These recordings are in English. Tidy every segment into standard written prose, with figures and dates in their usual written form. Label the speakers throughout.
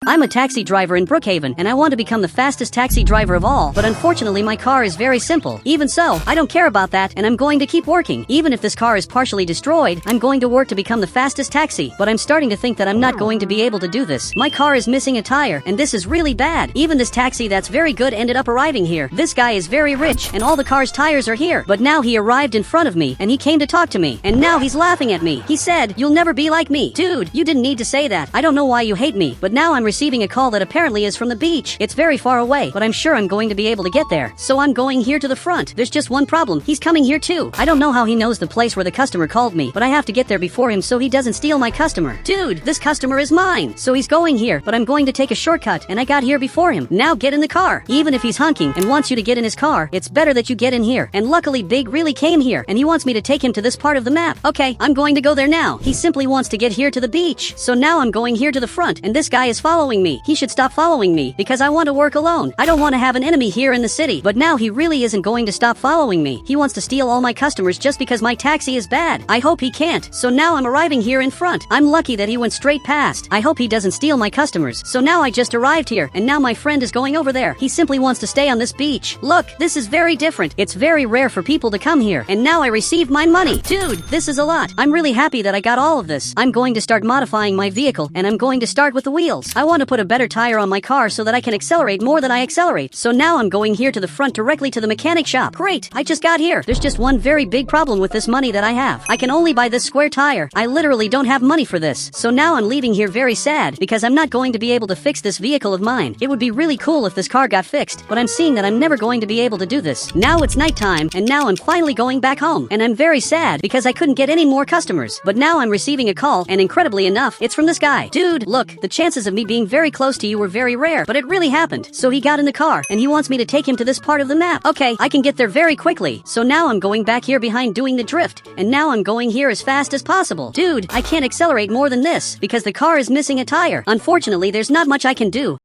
Speaker 1: I'm a taxi driver in Brookhaven, and I want to become the fastest taxi driver of all, but unfortunately my car is very simple. Even so, I don't care about that, and I'm going to keep working. Even if this car is partially destroyed, I'm going to work to become the fastest taxi, but I'm starting to think that I'm not going to be able to do this. My car is missing a tire, and this is really bad. Even this taxi that's very good ended up arriving here. This guy is very rich, and all the car's tires are here, but now he arrived in front of me, and he came to talk to me, and now he's laughing at me. He said, "You'll never be like me." Dude, you didn't need to say that. I don't know why you hate me, but now I'm receiving a call that apparently is from the beach. It's very far away, but I'm sure I'm going to be able to get there. So I'm going here to the front. There's just one problem. He's coming here too. I don't know how he knows the place where the customer called me, but I have to get there before him so he doesn't steal my customer. Dude, this customer is mine. So he's going here, but I'm going to take a shortcut, and I got here before him. Now get in the car. Even if he's honking and wants you to get in his car, it's better that you get in here. And luckily Big really came here, and he wants me to take him to this part of the map. Okay, I'm going to go there now. He simply wants to get here to the beach. So now I'm going here to the front, and this guy is following me. He should stop following me, because I want to work alone. I don't want to have an enemy here in the city, but now he really isn't going to stop following me. He wants to steal all my customers just because my taxi is bad. I hope he can't. So now I'm arriving here in front. I'm lucky that he went straight past. I hope he doesn't steal my customers. So now I just arrived here, and now my friend is going over there. He simply wants to stay on this beach. Look, this is very different. It's very rare for people to come here, and now I received my money. Dude, this is a lot. I'm really happy that I got all of this. I'm going to start modifying my vehicle, and I'm going to start with the wheels. I want to put a better tire on my car so that I can accelerate more than I accelerate. So now I'm going here to the front directly to the mechanic shop. Great, I just got here. There's just one very big problem with this money that I have. I can only buy this square tire. I literally don't have money for this. So now I'm leaving here very sad because I'm not going to be able to fix this vehicle of mine. It would be really cool if this car got fixed, but I'm seeing that I'm never going to be able to do this. Now it's nighttime, and now I'm finally going back home, and I'm very sad because I couldn't get any more customers. But now I'm receiving a call, and incredibly enough, it's from this guy. Dude, look, the chances of me being very close to you were very rare, but it really happened. So he got in the car, and he wants me to take him to this part of the map. Okay, I can get there very quickly. So now I'm going back here behind doing the drift, and now I'm going here as fast as possible. Dude, I can't accelerate more than this because the car is missing a tire. Unfortunately, there's not much I can do,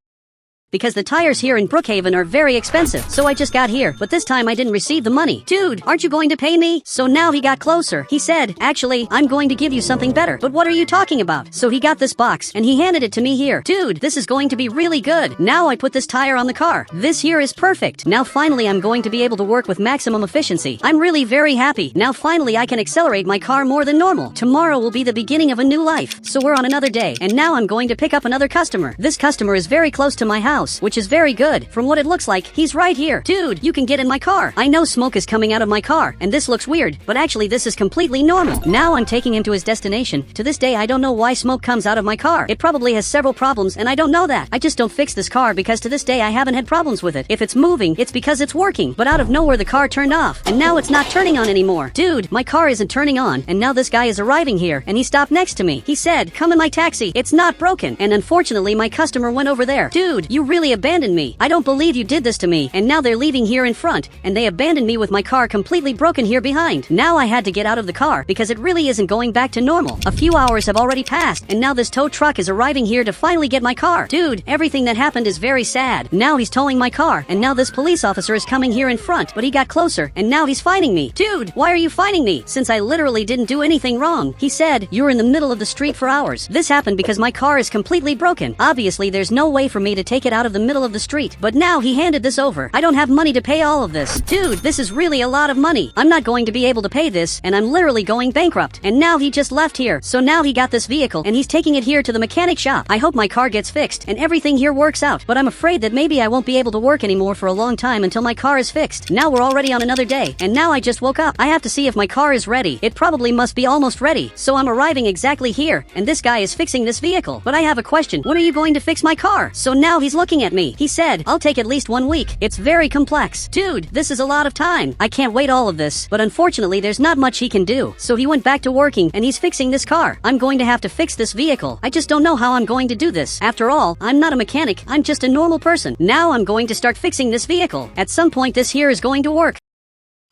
Speaker 1: because the tires here in Brookhaven are very expensive. So I just got here, but this time I didn't receive the money. Dude, aren't you going to pay me? So now he got closer. He said, "Actually, I'm going to give you something better." But what are you talking about? So he got this box, and he handed it to me here. Dude, this is going to be really good. Now I put this tire on the car. This here is perfect. Now finally I'm going to be able to work with maximum efficiency. I'm really very happy. Now finally I can accelerate my car more than normal. Tomorrow will be the beginning of a new life. So we're on another day, and now I'm going to pick up another customer. This customer is very close to my house, which is very good. From what it looks like, he's right here. Dude, you can get in my car. I know smoke is coming out of my car, and this looks weird, but actually this is completely normal. Now I'm taking him to his destination. To this day, I don't know why smoke comes out of my car. It probably has several problems, and I don't know that. I just don't fix this car because to this day I haven't had problems with it. If it's moving, it's because it's working, but out of nowhere the car turned off, and now it's not turning on anymore. Dude, my car isn't turning on, and now this guy is arriving here, and he stopped next to me. He said, "Come in my taxi. It's not broken." And unfortunately, my customer went over there. Dude, you really abandoned me. I don't believe you did this to me. And now they're leaving here in front, and they abandoned me with my car completely broken here behind. Now I had to get out of the car because it really isn't going back to normal. A few hours have already passed, and now this tow truck is arriving here to finally get my car. Dude, everything that happened is very sad. Now he's towing my car, and now this police officer is coming here in front, but he got closer, and now he's fining me. Dude, why are you fining me? Since I literally didn't do anything wrong. He said, "You were in the middle of the street for hours." This happened because my car is completely broken. Obviously, there's no way for me to take it out of the middle of the street, but now he handed this over. I don't have money to pay all of this. Dude, this is really a lot of money. I'm not going to be able to pay this, and I'm literally going bankrupt. And now he just left here. So now he got this vehicle, and he's taking it here to the mechanic shop. I hope my car gets fixed, and everything here works out. But I'm afraid that maybe I won't be able to work anymore for a long time until my car is fixed. Now we're already on another day, and now I just woke up. I have to see if my car is ready. It probably must be almost ready. So I'm arriving exactly here, and this guy is fixing this vehicle. But I have a question. When are you going to fix my car? So now he's looking at me. He said, "I'll take at least 1 week. It's very complex." Dude, this is a lot of time. I can't wait all of this, but unfortunately there's not much he can do. So he went back to working, and he's fixing this car. I'm going to have to fix this vehicle. I just don't know how I'm going to do this. After all, I'm not a mechanic. I'm just a normal person. Now I'm going to start fixing this vehicle. At some point this here is going to work.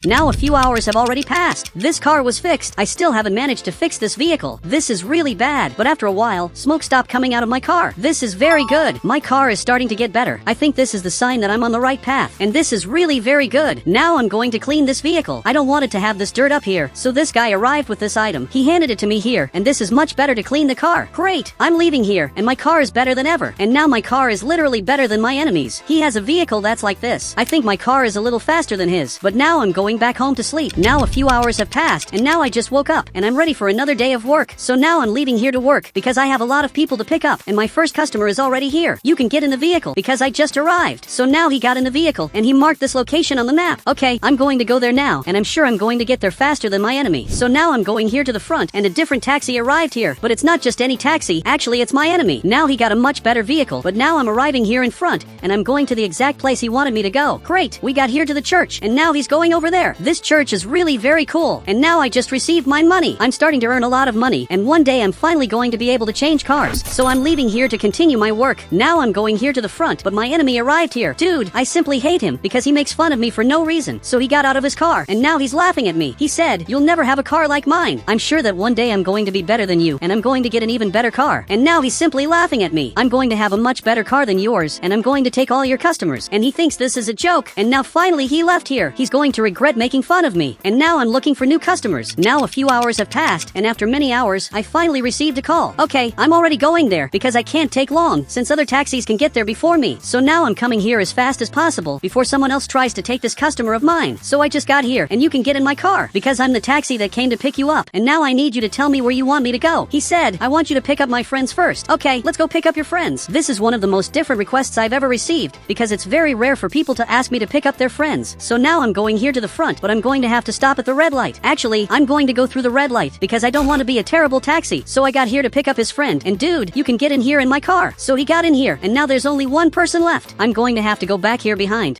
Speaker 1: Now a few hours have already passed. This car was fixed. I still haven't managed to fix this vehicle. This is really bad. But after a while, smoke stopped coming out of my car. This is very good. My car is starting to get better. I think this is the sign that I'm on the right path. And this is really very good. Now I'm going to clean this vehicle. I don't want it to have this dirt up here. So this guy arrived with this item. He handed it to me here. And this is much better to clean the car. Great. I'm leaving here. And my car is better than ever. And now my car is literally better than my enemy's. He has a vehicle that's like this. I think my car is a little faster than his. But now I'm going back home to sleep. Now a few hours have passed. And now I just woke up. And I'm ready for another day of work. So now I'm leaving here to work. Because I have a lot of people to pick up. And my first customer is already here. You can get in the vehicle. Because I just arrived. So now he got in the vehicle. And he marked this location on the map. Okay, I'm going to go there now. And I'm sure I'm going to get there faster than my enemy. So now I'm going here to the front. And a different taxi arrived here. But it's not just any taxi. Actually, it's my enemy. Now he got a much better vehicle. But now I'm arriving here in front. And I'm going to the exact place he wanted me to go. Great. We got here to the church. And now he's going over there. This church is really very cool. And now I just received my money. I'm starting to earn a lot of money. And one day I'm finally going to be able to change cars. So I'm leaving here to continue my work. Now I'm going here to the front. But my enemy arrived here. Dude, I simply hate him because he makes fun of me for no reason. So he got out of his car. And now he's laughing at me. He said, "You'll never have a car like mine. I'm sure that one day I'm going to be better than you. And I'm going to get an even better car." And now he's simply laughing at me. "I'm going to have a much better car than yours. And I'm going to take all your customers." And he thinks this is a joke. And now finally he left here. He's going to regret making fun of me. And now I'm looking for new customers. Now a few hours have passed. And after many hours, I finally received a call. Okay, I'm already going there because I can't take long since other taxis can get there before me. So now I'm coming here as fast as possible before someone else tries to take this customer of mine. So I just got here and you can get in my car because I'm the taxi that came to pick you up. And now I need you to tell me where you want me to go. He said, "I want you to pick up my friends first." Okay, let's go pick up your friends. This is one of the most different requests I've ever received because it's very rare for people to ask me to pick up their friends. So now I'm going here to the front, but I'm going to have to stop at the red light. Actually, I'm going to go through the red light because I don't want to be a terrible taxi. So I got here to pick up his friend. And dude, you can get in here in my car. So he got in here and now there's only one person left. I'm going to have to go back here behind.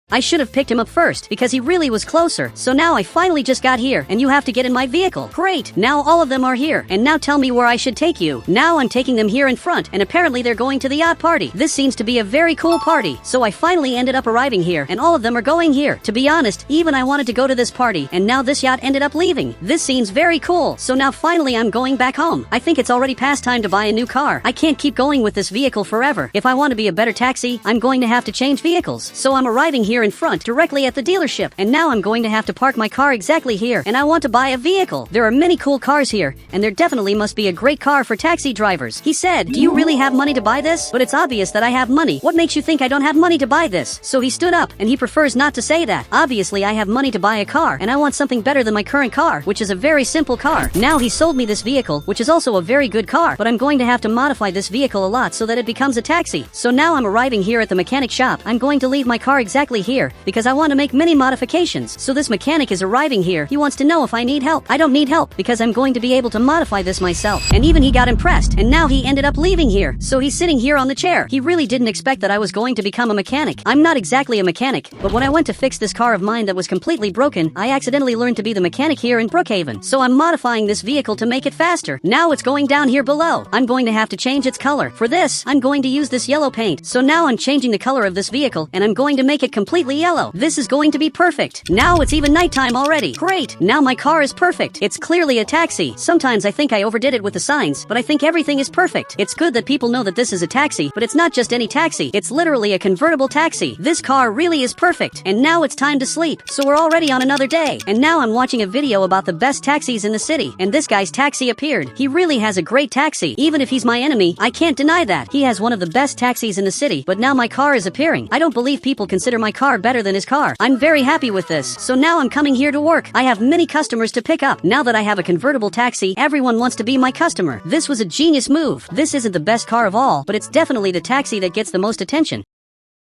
Speaker 1: I should have picked him up first because he really was closer. So now I finally just got here and you have to get in my vehicle. Great. Now all of them are here. And now tell me where I should take you. Now I'm taking them here in front and apparently they're going to the yacht party. This seems to be a very cool party. So I finally ended up arriving here and all of them are going here. To be honest, even I wanted to go to this party and now this yacht ended up leaving. This seems very cool. So now finally I'm going back home. I think it's already past time to buy a new car. I can't keep going with this vehicle forever. If I want to be a better taxi, I'm going to have to change vehicles. So I'm arriving here in front directly at the dealership. And now I'm going to have to park my car exactly here. And I want to buy a vehicle. There are many cool cars here. And there definitely must be a great car for taxi drivers. He said, "Do you really have money to buy this?" But it's obvious that I have money. What makes you think I don't have money to buy this? So he stood up and he prefers not to say that. Obviously I have money to buy a car and I want something better than my current car, which is a very simple car. Now he sold me this vehicle, which is also a very good car, but I'm going to have to modify this vehicle a lot so that it becomes a taxi. So now I'm arriving here at the mechanic shop. I'm going to leave my car exactly here because I want to make many modifications. So this mechanic is arriving here. He wants to know if I need help. I don't need help because I'm going to be able to modify this myself. And even he got impressed and now he ended up leaving here. So he's sitting here on the chair. He really didn't expect that I was going to become a mechanic. I'm not exactly a mechanic, but when I went to fix this car of mine that was completely broken, I accidentally learned to be the mechanic here in Brookhaven. So I'm modifying this vehicle to make it faster. Now it's going down here below. I'm going to have to change its color. For this, I'm going to use this yellow paint. So now I'm changing the color of this vehicle and I'm going to make it completely yellow. This is going to be perfect. Now it's even nighttime already. Great. Now my car is perfect. It's clearly a taxi. Sometimes I think I overdid it with the signs, but I think everything is perfect. It's good that people know that this is a taxi, but it's not just any taxi. It's literally a convertible taxi. This car really is perfect. And now it's time to sleep. So we're already on another day. And now I'm watching a video about the best taxis in the city. And this guy's taxi appeared. He really has a great taxi. Even if he's my enemy, I can't deny that. He has one of the best taxis in the city, but now my car is appearing. I don't believe people consider my car better than his car. I'm very happy with this. So now I'm coming here to work. I have many customers to pick up. Now that I have a convertible taxi, everyone wants to be my customer. This was a genius move. This isn't the best car of all, but it's definitely the taxi that gets the most attention.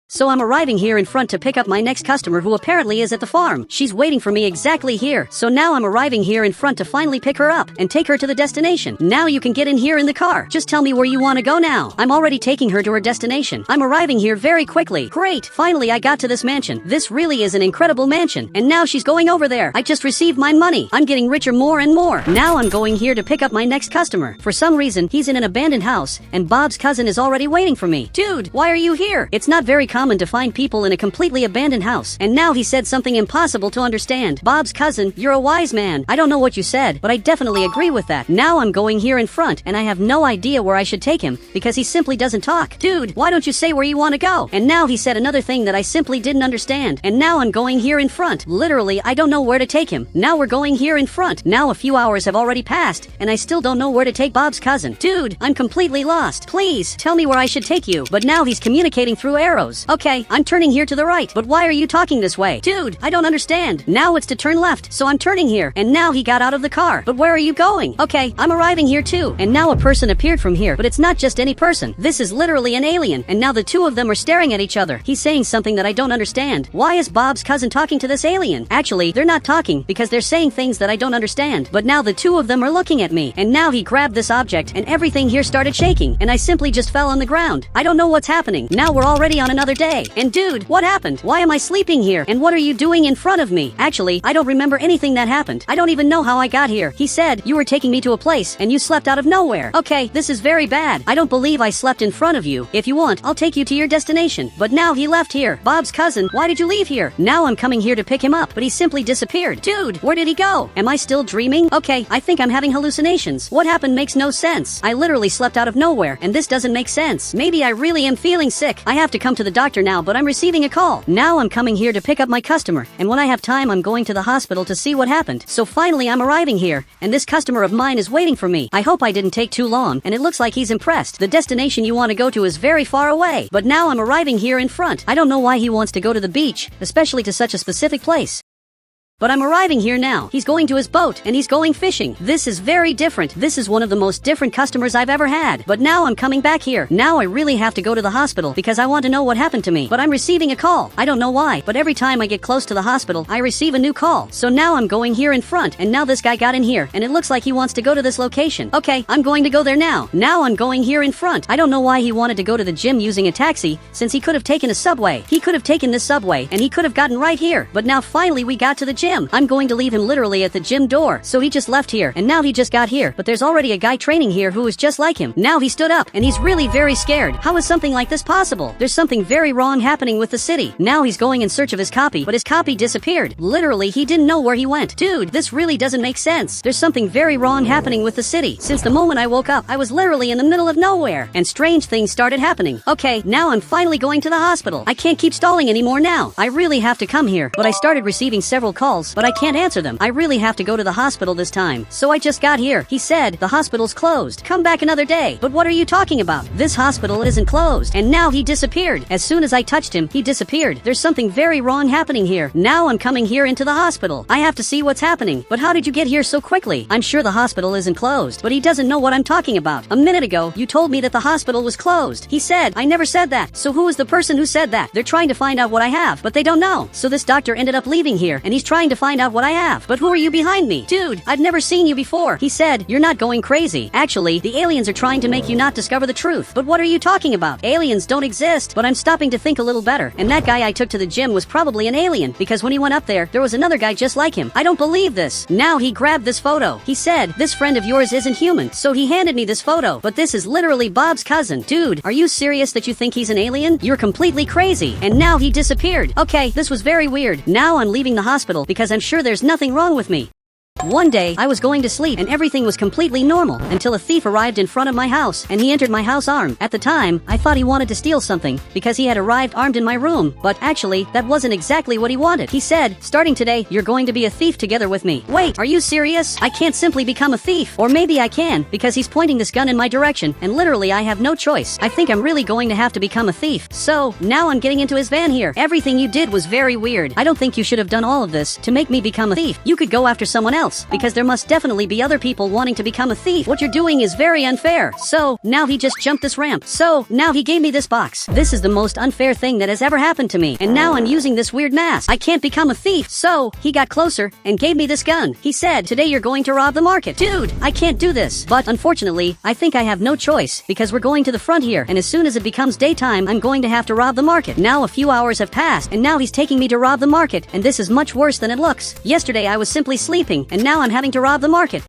Speaker 1: So I'm arriving here in front to pick up my next customer who apparently is at the farm. She's waiting for me exactly here. So now I'm arriving here in front to finally pick her up and take her to the destination. Now you can get in here in the car. Just tell me where you want to go now. I'm already taking her to her destination. I'm arriving here very quickly. Great. Finally I got to this mansion. This really is an incredible mansion. And now she's going over there. I just received my money. I'm getting richer more and more. Now I'm going here to pick up my next customer. For some reason, he's in an abandoned house and Bob's cousin is already waiting for me. Dude, why are you here? It's not very common to find people in a completely abandoned house. And now he said something impossible to understand. Bob's cousin, you're a wise man. I don't know what you said, but I definitely agree with that. Now I'm going here in front, and I have no idea where I should take him, because he simply doesn't talk. Dude, why don't you say where you want to go? And now he said another thing that I simply didn't understand. And now I'm going here in front. Literally, I don't know where to take him. Now we're going here in front. Now a few hours have already passed, and I still don't know where to take Bob's cousin. Dude, I'm completely lost. Please, tell me where I should take you. But now he's communicating through arrows. Okay, I'm turning here to the right. But why are you talking this way? Dude, I don't understand. Now it's to turn left, so I'm turning here. And now he got out of the car. But where are you going? Okay, I'm arriving here too. And now a person appeared from here. But it's not just any person. This is literally an alien. And now the two of them are staring at each other. He's saying something that I don't understand. Why is Bob's cousin talking to this alien? Actually, they're not talking because they're saying things that I don't understand. But now the two of them are looking at me. And now he grabbed this object and everything here started shaking. And I simply just fell on the ground. I don't know what's happening. Now we're already on another day. And dude, what happened? Why am I sleeping here? And what are you doing in front of me? Actually, I don't remember anything that happened. I don't even know how I got here. He said you were taking me to a place and you slept out of nowhere. Okay, this is very bad. I don't believe I slept in front of you. If you want, I'll take you to your destination. But now he left here. Bob's cousin, why did you leave here? Now I'm coming here to pick him up, but he simply disappeared. Dude, where did he go? Am I still dreaming? Okay, I think I'm having hallucinations. What happened makes no sense. I literally slept out of nowhere, and this doesn't make sense. Maybe I really am feeling sick. I have to come to the doctor now, but I'm receiving a call. Now I'm coming here to pick up my customer, and when I have time, I'm going to the hospital to see what happened. So finally, I'm arriving here, and this customer of mine is waiting for me. I hope I didn't take too long, and it looks like he's impressed. The destination you want to go to is very far away, but now I'm arriving here in front. I don't know why he wants to go to the beach, especially to such a specific place. But I'm arriving here now. He's going to his boat, and he's going fishing. This is very different. This is one of the most different customers I've ever had. But now I'm coming back here. Now I really have to go to the hospital because I want to know what happened to me. But I'm receiving a call. I don't know why, but every time I get close to the hospital, I receive a new call. So now I'm going here in front, and now this guy got in here, and it looks like he wants to go to this location. Okay, I'm going to go there now. Now I'm going here in front. I don't know why he wanted to go to the gym using a taxi, since he could have taken a subway. He could have taken this subway, and he could have gotten right here. But now finally we got to the gym. I'm going to leave him literally at the gym door. So he just left here, and now he just got here. But there's already a guy training here who is just like him. Now he stood up, and he's really very scared. How is something like this possible? There's something very wrong happening with the city. Now he's going in search of his copy, but his copy disappeared. Literally, he didn't know where he went. Dude, this really doesn't make sense. There's something very wrong happening with the city. Since the moment I woke up, I was literally in the middle of nowhere, and strange things started happening. Okay, now I'm finally going to the hospital. I can't keep stalling anymore now. I really have to come here. But I started receiving several calls, but I can't answer them. I really have to go to the hospital this time. So I just got here. He said, the hospital's closed. Come back another day. But what are you talking about? This hospital isn't closed. And now he disappeared. As soon as I touched him, he disappeared. There's something very wrong happening here. Now I'm coming here into the hospital. I have to see what's happening. But how did you get here so quickly? I'm sure the hospital isn't closed, but he doesn't know what I'm talking about. A minute ago, you told me that the hospital was closed. He said, I never said that. So who is the person who said that? They're trying to find out what I have, but they don't know. So this doctor ended up leaving here, and he's trying to find out what I have. But who are you behind me? Dude, I've never seen you before. He said, you're not going crazy. Actually, the aliens are trying to make you not discover the truth. But what are you talking about? Aliens don't exist. But I'm stopping to think a little better. And that guy I took to the gym was probably an alien, because when he went up there was another guy just like him. I don't believe this. Now he grabbed this photo. He said, this friend of yours isn't human. So he handed me this photo. But this is literally Bob's cousin. Dude, are you serious that you think he's an alien? You're completely crazy. And now he disappeared. Okay, this was very weird. Now I'm leaving the hospital because I'm sure there's nothing wrong with me. One day, I was going to sleep and everything was completely normal until a thief arrived in front of my house and he entered my house armed. At the time, I thought he wanted to steal something because he had arrived armed in my room, but actually, that wasn't exactly what he wanted. He said, starting today, you're going to be a thief together with me. Wait, are you serious? I can't simply become a thief. Or maybe I can, because he's pointing this gun in my direction and literally I have no choice. I think I'm really going to have to become a thief. So, now I'm getting into his van here. Everything you did was very weird. I don't think you should have done all of this to make me become a thief. You could go after someone else, because there must definitely be other people wanting to become a thief. What you're doing is very unfair. So, now he just jumped this ramp. So, now he gave me this box. This is the most unfair thing that has ever happened to me. And now I'm using this weird mask. I can't become a thief. So, he got closer and gave me this gun. He said, today you're going to rob the market. Dude, I can't do this. But unfortunately, I think I have no choice because we're going to the front here. And as soon as it becomes daytime, I'm going to have to rob the market. Now a few hours have passed and now he's taking me to rob the market. And this is much worse than it looks. Yesterday I was simply sleeping and now I'm having to rob the market.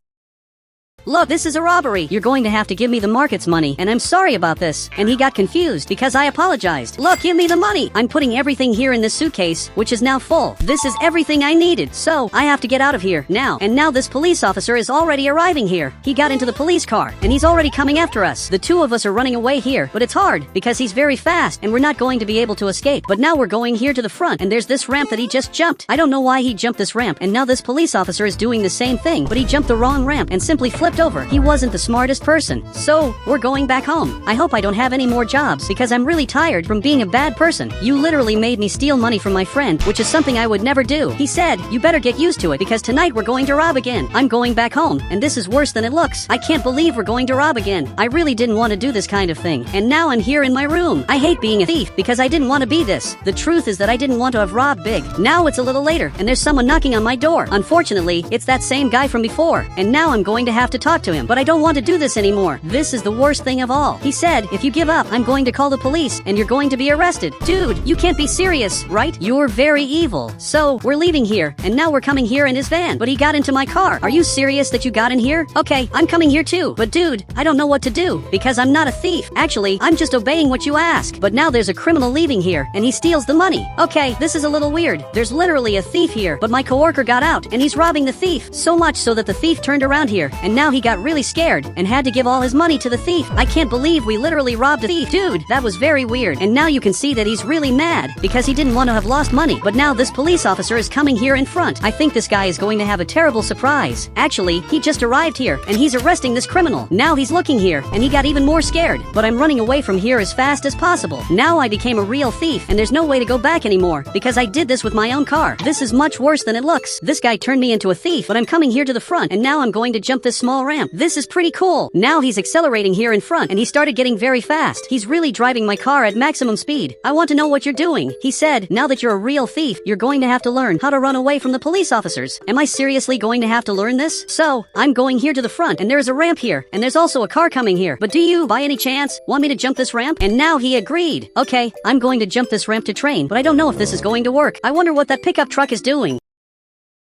Speaker 1: Look, this is a robbery. You're going to have to give me the market's money, and I'm sorry about this. And he got confused because I apologized. Look, give me the money. I'm putting everything here in this suitcase, which is now full. This is everything I needed, so I have to get out of here now. And now this police officer is already arriving here. He got into the police car, and he's already coming after us. The two of us are running away here, but it's hard because he's very fast, and we're not going to be able to escape. But now we're going here to the front, and there's this ramp that he just jumped. I don't know why he jumped this ramp, and now this police officer is doing the same thing, but he jumped the wrong ramp and simply flipped over. He wasn't the smartest person. So, we're going back home. I hope I don't have any more jobs because I'm really tired from being a bad person. You literally made me steal money from my friend, which is something I would never do. He said, you better get used to it because tonight we're going to rob again. I'm going back home, and this is worse than it looks. I can't believe we're going to rob again. I really didn't want to do this kind of thing, and now I'm here in my room. I hate being a thief because I didn't want to be this. The truth is that I didn't want to have robbed big. Now it's a little later, and there's someone knocking on my door. Unfortunately, it's that same guy from before, and now I'm going to have to talk to him, but I don't want to do this anymore. This is the worst thing of all. He said, if you give up, I'm going to call the police, and you're going to be arrested. Dude, you can't be serious, right? You're very evil. So, we're leaving here, and now we're coming here in his van, but he got into my car. Are you serious that you got in here? Okay, I'm coming here too, but dude, I don't know what to do, because I'm not a thief. Actually, I'm just obeying what you ask. But now there's a criminal leaving here, and he steals the money. Okay, this is a little weird. There's literally a thief here, but my coworker got out, and he's robbing the thief. So much so that the thief turned around here, and now he got really scared, and had to give all his money to the thief. I can't believe we literally robbed a thief. Dude, that was very weird. And now you can see that he's really mad, because he didn't want to have lost money. But now this police officer is coming here in front. I think this guy is going to have a terrible surprise. Actually, he just arrived here, and he's arresting this criminal. Now he's looking here, and he got even more scared. But I'm running away from here as fast as possible. Now I became a real thief, and there's no way to go back anymore, because I did this with my own car. This is much worse than it looks. This guy turned me into a thief, but I'm coming here to the front, and now I'm going to jump this small ramp. This is pretty cool. Now he's accelerating here in front, and he started getting very fast. He's really driving my car at maximum speed. I want to know what you're doing. He said, now that you're a real thief, you're going to have to learn how to run away from the police officers. Am I seriously going to have to learn this? So, I'm going here to the front, and there's a ramp here, and there's also a car coming here. But do you, by any chance, want me to jump this ramp? And now he agreed. Okay, I'm going to jump this ramp to train, but I don't know if this is going to work. I wonder what that pickup truck is doing.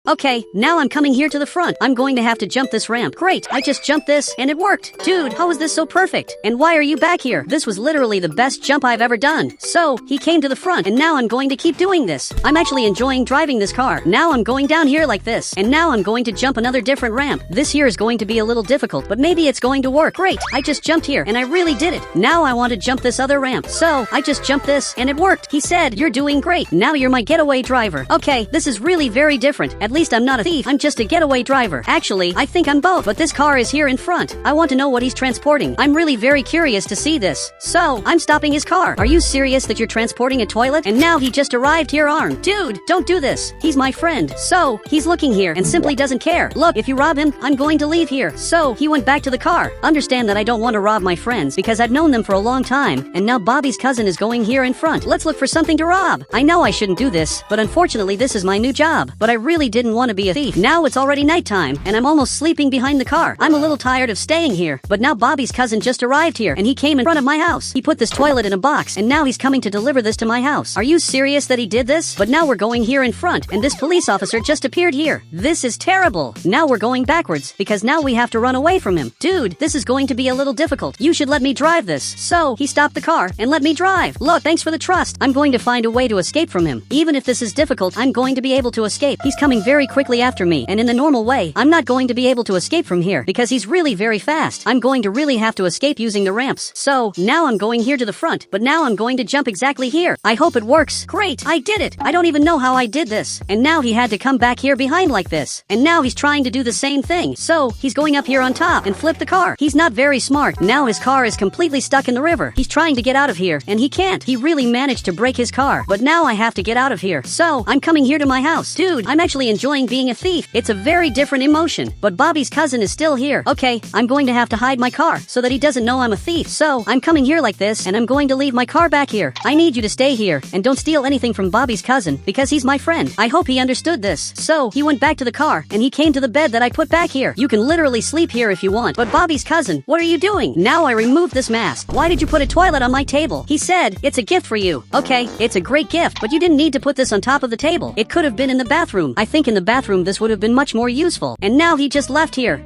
Speaker 1: Okay, now I'm coming here to the front. I'm going to have to jump this ramp. Great, I just jumped this, and it worked. Dude, how is this so perfect? And why are you back here? This was literally the best jump I've ever done. So, he came to the front, and now I'm going to keep doing this. I'm actually enjoying driving this car. Now I'm going down here like this, and now I'm going to jump another different ramp. This here is going to be a little difficult, but maybe it's going to work. Great, I just jumped here, and I really did it. Now I want to jump this other ramp. So, I just jumped this, and it worked. He said, you're doing great. Now you're my getaway driver. Okay, this is really very different. At least I'm not a thief. I'm just a getaway driver. Actually, I think I'm both, but this car is here in front. I want to know what he's transporting. I'm really very curious to see this. So, I'm stopping his car. Are you serious that you're transporting a toilet? And now he just arrived here armed. Dude, don't do this. He's my friend. So, he's looking here and simply doesn't care. Look, if you rob him, I'm going to leave here. So, he went back to the car. Understand that I don't want to rob my friends because I've known them for a long time, and now Bobby's cousin is going here in front. Let's look for something to rob. I know I shouldn't do this, but unfortunately this is my new job. But I really didn't want to be a thief. Now it's already nighttime, and I'm almost sleeping behind the car. I'm a little tired of staying here, but now Bobby's cousin just arrived here, and he came in front of my house. He put this toilet in a box, and now he's coming to deliver this to my house. Are you serious that he did this? But now we're going here in front, and this police officer just appeared here. This is terrible. Now we're going backwards, because now we have to run away from him. Dude, this is going to be a little difficult. You should let me drive this. So, he stopped the car, and let me drive. Look, thanks for the trust. I'm going to find a way to escape from him. Even if this is difficult, I'm going to be able to escape. He's coming very quickly after me, and in the normal way, I'm not going to be able to escape from here because he's really very fast. I'm going to really have to escape using the ramps. So, now I'm going here to the front, but now I'm going to jump exactly here. I hope it works. Great, I did it. I don't even know how I did this. And now he had to come back here behind like this. And now he's trying to do the same thing. So, he's going up here on top and flip the car. He's not very smart. Now his car is completely stuck in the river. He's trying to get out of here, and he can't. He really managed to break his car. But now I have to get out of here. So, I'm coming here to my house. Dude, I'm actually enjoying being a thief. It's a very different emotion, but Bobby's cousin is still here. Okay, I'm going to have to hide my car so that he doesn't know I'm a thief. So, I'm coming here like this, and I'm going to leave my car back here. I need you to stay here, and don't steal anything from Bobby's cousin, because he's my friend. I hope he understood this. So, he went back to the car, and he came to the bed that I put back here. You can literally sleep here if you want. But Bobby's cousin, what are you doing? Now I removed this mask. Why did you put a toilet on my table? He said, it's a gift for you. Okay, it's a great gift, but you didn't need to put this on top of the table. It could have been in the bathroom. I think in the bathroom this would have been much more useful. And now he just left here.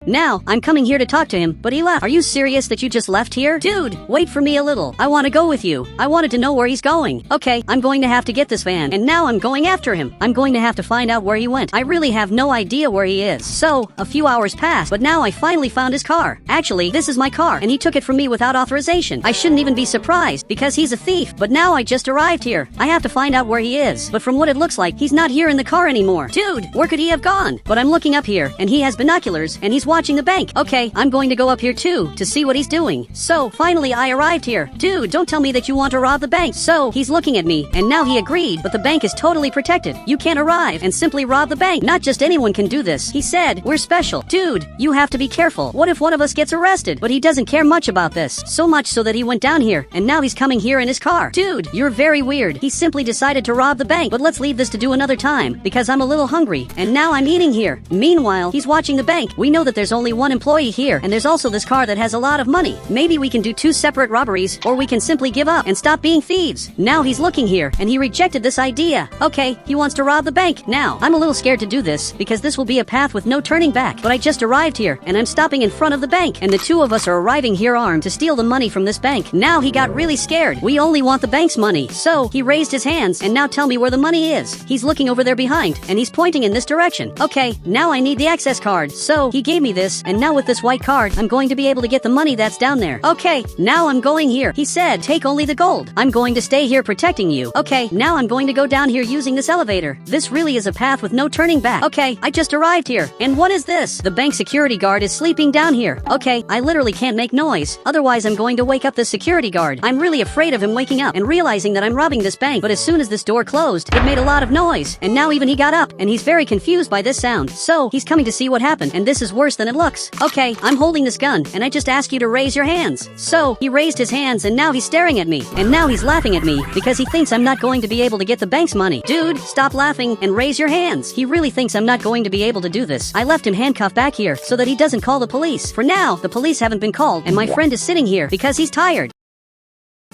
Speaker 1: Now, I'm coming here to talk to him, but he left. Are you serious that you just left here? Dude, wait for me a little. I want to go with you. I wanted to know where he's going. Okay, I'm going to have to get this van, and now I'm going after him. I'm going to have to find out where he went. I really have no idea where he is. So, a few hours passed, but now I finally found his car. Actually, this is my car, and he took it from me without authorization. I shouldn't even be surprised, because he's a thief. But now I just arrived here. I have to find out where he is. But from what it looks like, he's not here in the car anymore. Dude, where could he have gone? But I'm looking up here, and he has binoculars, and he's watching the bank. Okay, I'm going to go up here too, to see what he's doing. So, finally I arrived here. Dude, don't tell me that you want to rob the bank. So, he's looking at me, and now he agreed, but the bank is totally protected. You can't arrive and simply rob the bank. Not just anyone can do this. He said, we're special. Dude, you have to be careful. What if one of us gets arrested? But he doesn't care much about this. So much so that he went down here, and now he's coming here in his car. Dude, you're very weird. He simply decided to rob the bank. But let's leave this to do another time, because I'm a little hungry, and now I'm eating here. Meanwhile, he's watching the bank. We know that there's only one employee here, and there's also this car that has a lot of money. Maybe we can do 2 separate robberies, or we can simply give up and stop being thieves. Now he's looking here, and he rejected this idea. Okay, he wants to rob the bank. Now, I'm a little scared to do this, because this will be a path with no turning back. But I just arrived here, and I'm stopping in front of the bank, and the 2 of us are arriving here armed to steal the money from this bank. Now he got really scared. We only want the bank's money. So, he raised his hands, and now tell me where the money is. He's looking over there behind, and he's pointing in this direction. Okay, now I need the access card. So, he gave me this, and now with this white card, I'm going to be able to get the money that's down there. Okay, now I'm going here. He said, take only the gold. I'm going to stay here protecting you. Okay, now I'm going to go down here using this elevator. This really is a path with no turning back. Okay, I just arrived here. And what is this? The bank security guard is sleeping down here. Okay, I literally can't make noise. Otherwise, I'm going to wake up the security guard. I'm really afraid of him waking up and realizing that I'm robbing this bank. But as soon as this door closed, it made a lot of noise. And now even he got up, and he's very confused by this sound. So, he's coming to see what happened, and this is worse than it looks. Okay, I'm holding this gun, and I just ask you to raise your hands. So, he raised his hands, and now he's staring at me. And now he's laughing at me, because he thinks I'm not going to be able to get the bank's money. Dude, stop laughing and raise your hands. He really thinks I'm not going to be able to do this. I left him handcuffed back here, so that he doesn't call the police. For now, the police haven't been called, and my friend is sitting here, because he's tired.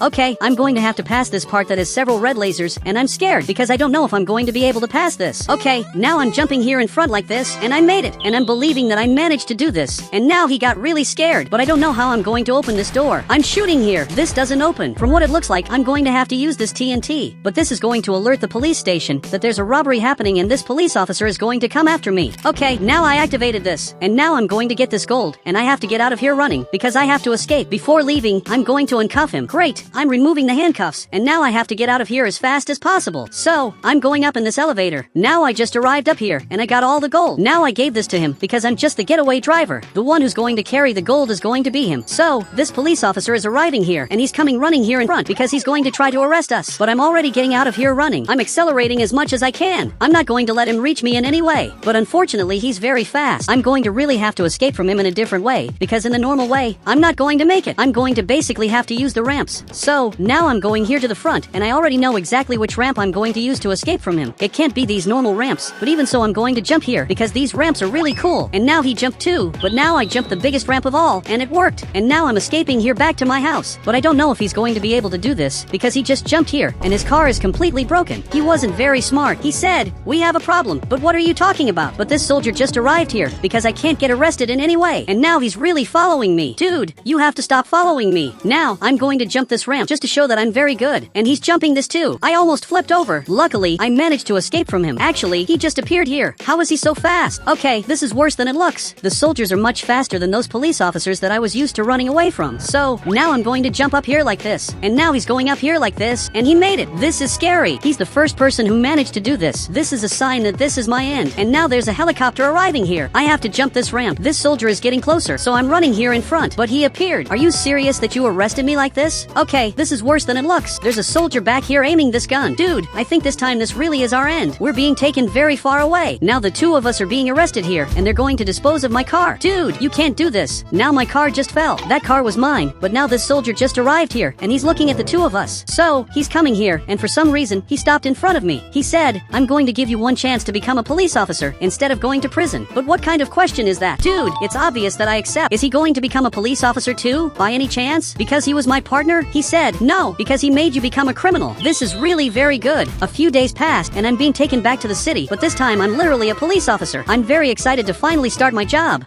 Speaker 1: Okay, I'm going to have to pass this part that has several red lasers, and I'm scared because I don't know if I'm going to be able to pass this. Okay, now I'm jumping here in front like this, and I made it, and I'm believing that I managed to do this. And now he got really scared, but I don't know how I'm going to open this door. I'm shooting here. This doesn't open. From what it looks like, I'm going to have to use this TNT. But this is going to alert the police station that there's a robbery happening and this police officer is going to come after me. Okay, now I activated this, and now I'm going to get this gold, and I have to get out of here running because I have to escape. Before leaving, I'm going to uncuff him. Great. I'm removing the handcuffs, and now I have to get out of here as fast as possible. So, I'm going up in this elevator. Now I just arrived up here, and I got all the gold. Now I gave this to him, because I'm just the getaway driver. The one who's going to carry the gold is going to be him. So, this police officer is arriving here, and he's coming running here in front, because he's going to try to arrest us. But I'm already getting out of here running. I'm accelerating as much as I can. I'm not going to let him reach me in any way. But unfortunately, he's very fast. I'm going to really have to escape from him in a different way, because in the normal way, I'm not going to make it. I'm going to basically have to use the ramps. So, now I'm going here to the front, and I already know exactly which ramp I'm going to use to escape from him. It can't be these normal ramps, but even so I'm going to jump here, because these ramps are really cool. And now he jumped too, but now I jumped the biggest ramp of all, and it worked. And now I'm escaping here back to my house. But I don't know if he's going to be able to do this, because he just jumped here, and his car is completely broken. He wasn't very smart. He said, we have a problem. But what are you talking about? But this soldier just arrived here, because I can't get arrested in any way. And now he's really following me. Dude, you have to stop following me. Now, I'm going to jump this ramp just to show that I'm very good. And he's jumping this too. I almost flipped over. Luckily, I managed to escape from him. Actually, he just appeared here. How is he so fast? Okay, this is worse than it looks. The soldiers are much faster than those police officers that I was used to running away from. So, now I'm going to jump up here like this. And now he's going up here like this. And he made it. This is scary. He's the first person who managed to do this. This is a sign that this is my end. And now there's a helicopter arriving here. I have to jump this ramp. This soldier is getting closer, so I'm running here in front. But he appeared. Are you serious that you arrested me like this? Okay, this is worse than it looks. There's a soldier back here aiming this gun. Dude, I think this time this really is our end. We're being taken very far away. Now the 2 of us are being arrested here, and they're going to dispose of my car. Dude, you can't do this. Now my car just fell. That car was mine, but now this soldier just arrived here, and he's looking at the 2 of us. So, he's coming here, and for some reason, he stopped in front of me. He said, I'm going to give you one chance to become a police officer, instead of going to prison. But what kind of question is that? Dude, it's obvious that I accept. Is he going to become a police officer too, by any chance? Because he was my partner? He said, no, because he made you become a criminal. This is really very good. A few days passed, and I'm being taken back to the city, but this time I'm literally a police officer. I'm very excited to finally start my job.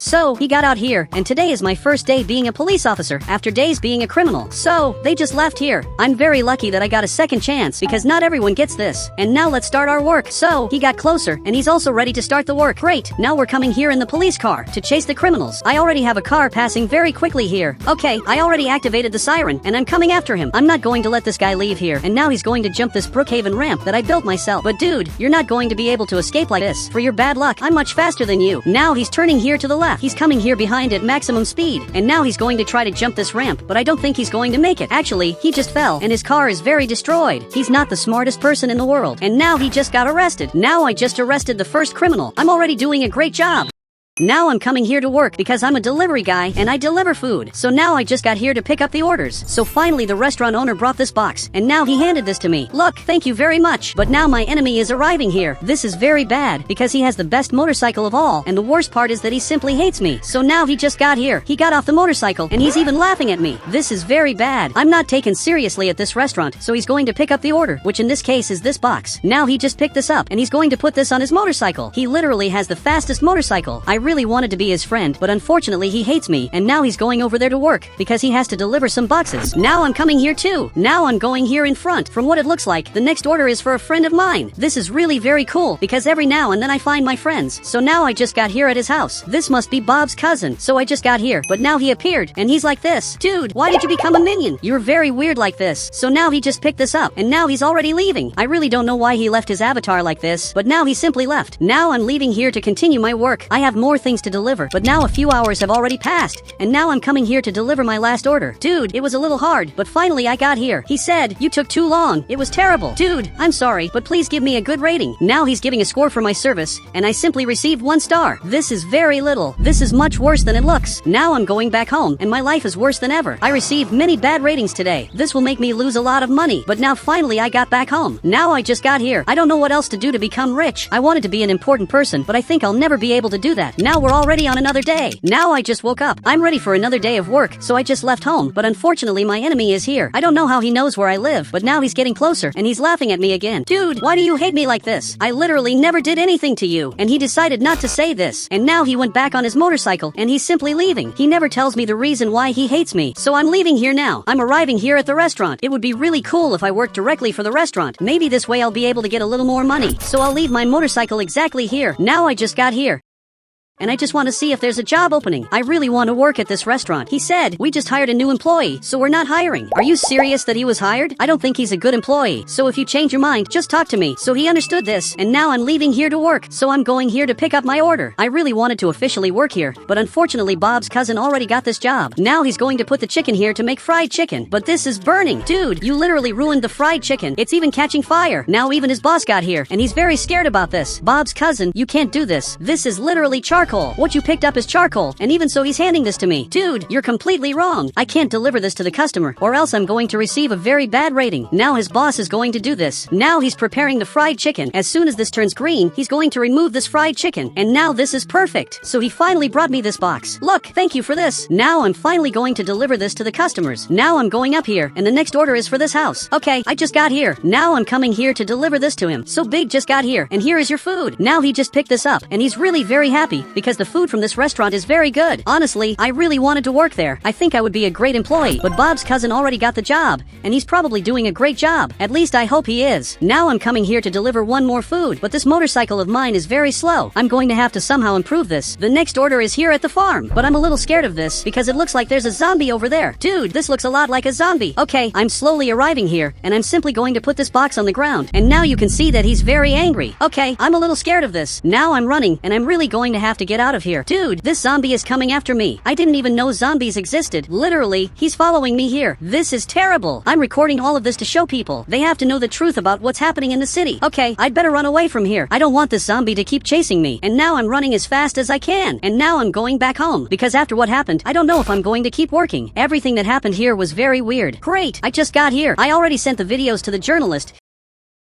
Speaker 1: So, he got out here, and today is my first day being a police officer after days being a criminal. So, they just left here. I'm very lucky that I got a second chance because not everyone gets this. And now let's start our work. So, he got closer, and he's also ready to start the work. Great, now we're coming here in the police car to chase the criminals. I already have a car passing very quickly here. Okay, I already activated the siren, and I'm coming after him. I'm not going to let this guy leave here, and now he's going to jump this Brookhaven ramp that I built myself. But dude, you're not going to be able to escape like this. For your bad luck, I'm much faster than you. Now he's turning here to the left. He's coming here behind at maximum speed, and now he's going to try to jump this ramp, but I don't think he's going to make it. Actually, he just fell, and his car is very destroyed. He's not the smartest person in the world, and now he just got arrested. Now I just arrested the first criminal. I'm already doing a great job. Now I'm coming here to work because I'm a delivery guy and I deliver food. So now I just got here to pick up the orders. So finally the restaurant owner brought this box and now he handed this to me. Look, thank you very much. But now my enemy is arriving here. This is very bad because he has the best motorcycle of all. And the worst part is that he simply hates me. So now he just got here. He got off the motorcycle and he's even laughing at me. This is very bad. I'm not taken seriously at this restaurant. So he's going to pick up the order, which in this case is this box. Now he just picked this up and he's going to put this on his motorcycle. He literally has the fastest motorcycle. I really wanted to be his friend, but unfortunately he hates me, and now he's going over there to work because he has to deliver some boxes. Now I'm coming here too. Now I'm going here in front. From what it looks like, the next order is for a friend of mine. This is really very cool because every now and then I find my friends. So now I just got here at his house. This must be Bob's cousin. So I just got here, but now he appeared and he's like this. Dude, why did you become a minion? You're very weird like this. So now he just picked this up and now he's already leaving. I really don't know why he left his avatar like this, but now he simply left. Now I'm leaving here to continue my work. I have more things to deliver, but now a few hours have already passed, and now I'm coming here to deliver my last order. Dude, it was a little hard, but finally I got here. He said, you took too long. It was terrible. Dude, I'm sorry, but please give me a good rating. Now he's giving a score for my service, and I simply received 1 star. This is very little. This is much worse than it looks. Now I'm going back home, and my life is worse than ever. I received many bad ratings today. This will make me lose a lot of money, but now finally I got back home. Now I just got here. I don't know what else to do to become rich. I wanted to be an important person, but I think I'll never be able to do that. Now we're already on another day. Now I just woke up. I'm ready for another day of work, so I just left home, but unfortunately my enemy is here. I don't know how he knows where I live, but now he's getting closer, and he's laughing at me again. Dude, why do you hate me like this? I literally never did anything to you, and he decided not to say this, and now he went back on his motorcycle, and he's simply leaving. He never tells me the reason why he hates me, so I'm leaving here now. I'm arriving here at the restaurant. It would be really cool if I worked directly for the restaurant. Maybe this way I'll be able to get a little more money, so I'll leave my motorcycle exactly here. Now I just got here, and I just want to see if there's a job opening. I really want to work at this restaurant. He said, we just hired a new employee, so we're not hiring. Are you serious that he was hired? I don't think he's a good employee, so if you change your mind, just talk to me. So he understood this, and now I'm leaving here to work, so I'm going here to pick up my order. I really wanted to officially work here, but unfortunately Bob's cousin already got this job. Now he's going to put the chicken here to make fried chicken, but this is burning. Dude, you literally ruined the fried chicken. It's even catching fire. Now even his boss got here, and he's very scared about this. Bob's cousin, you can't do this. This is literally charcoal. What you picked up is charcoal, and even so he's handing this to me. Dude, you're completely wrong. I can't deliver this to the customer, or else I'm going to receive a very bad rating. Now his boss is going to do this. Now he's preparing the fried chicken. As soon as this turns green, he's going to remove this fried chicken, and now this is perfect. So he finally brought me this box. Look, thank you for this. Now I'm finally going to deliver this to the customers. Now I'm going up here, and the next order is for this house. Okay, I just got here. Now I'm coming here to deliver this to him. So Big just got here, and here is your food. Now he just picked this up, and he's really very happy because the food from this restaurant is very good. Honestly, I really wanted to work there. I think I would be a great employee, but Bob's cousin already got the job, and he's probably doing a great job. At least I hope he is. Now I'm coming here to deliver one more food, but this motorcycle of mine is very slow. I'm going to have to somehow improve this. The next order is here at the farm, but I'm a little scared of this because it looks like there's a zombie over there. Dude, this looks a lot like a zombie. Okay, I'm slowly arriving here, and I'm simply going to put this box on the ground, and now you can see that he's very angry. Okay, I'm a little scared of this. Now I'm running, and I'm really going to have to get out of here. Dude, this zombie is coming after me. I didn't even know zombies existed. Literally, he's following me here. This is terrible. I'm recording all of this to show people. They have to know the truth about what's happening in the city. Okay, I'd better run away from here. I don't want this zombie to keep chasing me. And now I'm running as fast as I can. And now I'm going back home. Because after what happened, I don't know if I'm going to keep working. Everything that happened here was very weird. Great, I just got here. I already sent the videos to the journalist.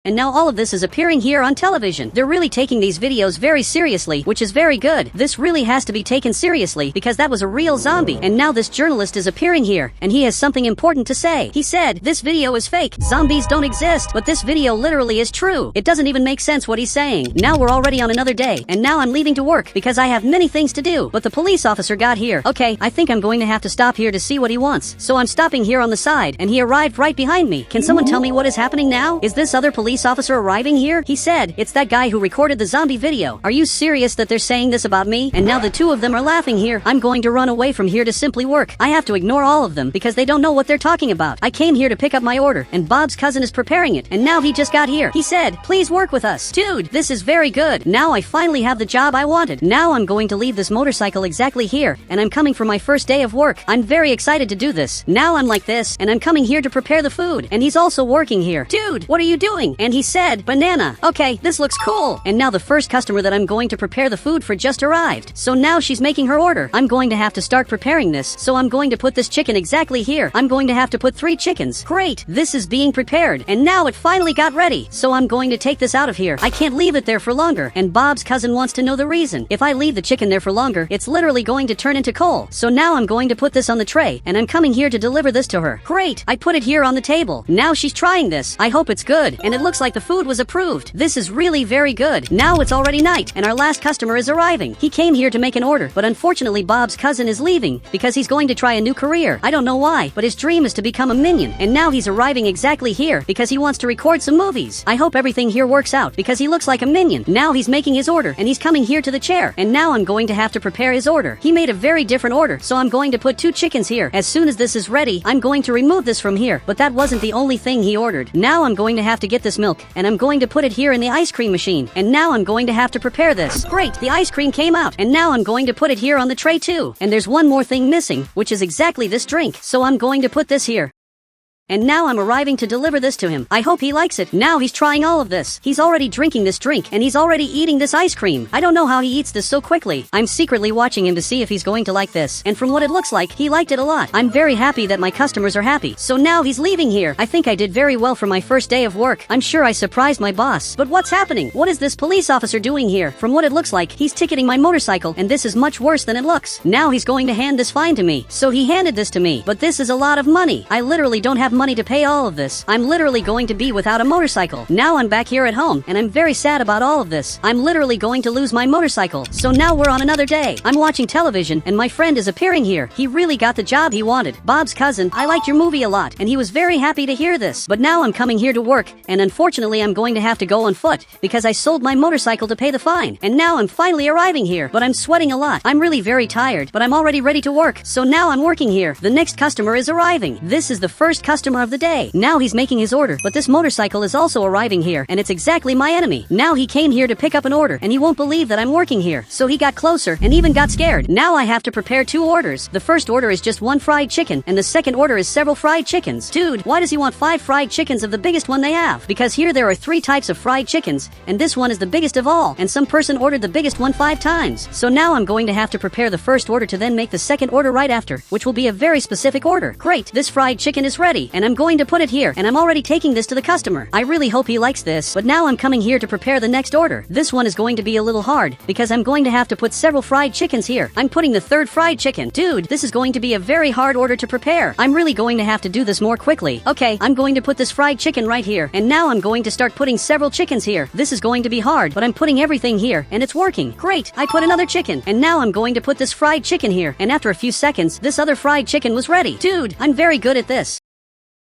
Speaker 1: And now all of this is appearing here on television. They're really taking these videos very seriously, which is very good. This really has to be taken seriously because that was a real zombie. And now this journalist is appearing here, and he has something important to say. He said, this video is fake. Zombies don't exist. But this video literally is true. It doesn't even make sense what he's saying. Now we're already on another day, and now I'm leaving to work because I have many things to do. But the police officer got here. Okay, I think I'm going to have to stop here to see what he wants. So I'm stopping here on the side, and he arrived right behind me. Can someone tell me what is happening now? Is this other police officer arriving here? He said, it's that guy who recorded the zombie video. Are you serious that they're saying this about me? And now the two of them are laughing here. I'm going to run away from here to simply work. I have to ignore all of them because they don't know what they're talking about. I came here to pick up my order, and Bob's cousin is preparing it, and now he just got here. He said, please work with us. Dude, this is very good. Now I finally have the job I wanted. Now I'm going to leave this motorcycle exactly here, and I'm coming for my first day of work. I'm very excited to do this. Now I'm like this, and I'm coming here to prepare the food, and he's also working here. Dude, what are you doing? And he said, banana. Okay, this looks cool. And now the first customer that I'm going to prepare the food for just arrived. So now she's making her order. I'm going to have to start preparing this. So I'm going to put this chicken exactly here. I'm going to have to put 3 chickens. Great, this is being prepared. And now it finally got ready. So I'm going to take this out of here. I can't leave it there for longer. And Bob's cousin wants to know the reason. If I leave the chicken there for longer, it's literally going to turn into coal. So now I'm going to put this on the tray, and I'm coming here to deliver this to her. Great, I put it here on the table. Now she's trying this. I hope it's good. And it looks like the food was approved. This is really very good. Now it's already night, and our last customer is arriving. He came here to make an order, but unfortunately Bob's cousin is leaving because he's going to try a new career. I don't know why, but his dream is to become a minion, and now he's arriving exactly here because he wants to record some movies. I hope everything here works out because he looks like a minion. Now he's making his order, and he's coming here to the chair, and now I'm going to have to prepare his order. He made a very different order, so I'm going to put 2 chickens here. As soon as this is ready, I'm going to remove this from here, but that wasn't the only thing he ordered. Now I'm going to have to get this milk, and I'm going to put it here in the ice cream machine, and now I'm going to have to prepare this. Great, the ice cream came out, and now I'm going to put it here on the tray too. And there's one more thing missing, which is exactly this drink, so I'm going to put this here. And now I'm arriving to deliver this to him. I hope he likes it. Now he's trying all of this. He's already drinking this drink, and he's already eating this ice cream. I don't know how he eats this so quickly. I'm secretly watching him to see if he's going to like this. And from what it looks like, he liked it a lot. I'm very happy that my customers are happy. So now he's leaving here. I think I did very well for my first day of work. I'm sure I surprised my boss. But what's happening? What is this police officer doing here? From what it looks like, he's ticketing my motorcycle, and this is much worse than it looks. Now he's going to hand this fine to me. So he handed this to me. But this is a lot of money. I literally don't have money to pay all of this. I'm literally going to be without a motorcycle. Now I'm back here at home, and I'm very sad about all of this. I'm literally going to lose my motorcycle. So now we're on another day. I'm watching television, and my friend is appearing here. He really got the job he wanted. Bob's cousin, I liked your movie a lot, and he was very happy to hear this. But now I'm coming here to work, and unfortunately I'm going to have to go on foot because I sold my motorcycle to pay the fine. And now I'm finally arriving here, but I'm sweating a lot. I'm really very tired, but I'm already ready to work. So now I'm working here. The next customer is arriving. This is the first customer of the day. Now he's making his order, but this motorcycle is also arriving here, and it's exactly my enemy. Now he came here to pick up an order, and he won't believe that I'm working here. So he got closer and even got scared. Now I have to prepare 2 orders. The first order is just 1 fried chicken, and the second order is several fried chickens. Dude, why does he want 5 fried chickens of the biggest one they have? Because here there are 3 types of fried chickens, and this one is the biggest of all, and some person ordered the biggest one 5 times. So now I'm going to have to prepare the first order to then make the second order right after, which will be a very specific order. Great, this fried chicken is ready, and I'm going to put it here, and I'm already taking this to the customer. I really hope he likes this, but now I'm coming here to prepare the next order. This one is going to be a little hard, because I'm going to have to put several fried chickens here. I'm putting the 3rd fried chicken. Dude, this is going to be a very hard order to prepare. I'm really going to have to do this more quickly. Okay, I'm going to put this fried chicken right here, and now I'm going to start putting several chickens here. This is going to be hard, but I'm putting everything here, and it's working. Great, I put another chicken, and now I'm going to put this fried chicken here, and after a few seconds, this other fried chicken was ready. Dude, I'm very good at this.